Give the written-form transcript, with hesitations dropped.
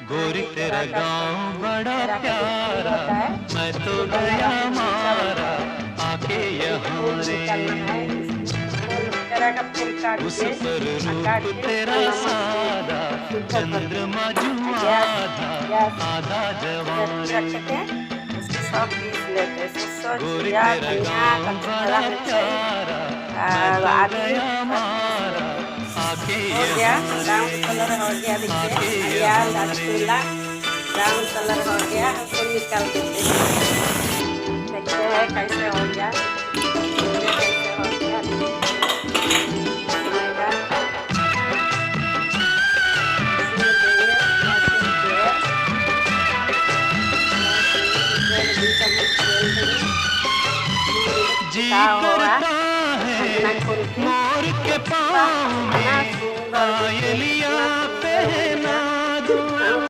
गोरी तेरा क्या गांव बड़ा मेरा का जो फूल प्यारा, होता है मैं तो ये गया बंगाली में क्या मारा बोलते हैं। आके ये यहाँ फूल रे। निकालना है, इस फूल तेरा का फूल काट उस के पर काट रूप के तेरा उसमें नमक से सादा, शुद्ध कर देंगे। चंद्रमा जो गैस आधा गैस आधा गैस जवान पे रे। रख के उसको सब पीस लेते हैं, सरसों गोरी जीरा तेरा धनिया गांव कच्चा बड़ा हरा मिर्चाई प्यारा, मैं और तो आदि गया सब पीस मारा लेते हैं। आके हो गया यहाँ ब्राउन रे, कलर हो गया, देखिए आके हरिया यहाँ लाल रे। पीला ब्राउन कलर हो गया। उसको निकाल देते हैं, देखते हैं कैसे हो गया, देखिए कैसे हो गया। इसमें इसमें देंगे लहसुन तेल, लहसुन तेल 2 चम्मच तेल देंगे। 2 मिनट जी पकाओ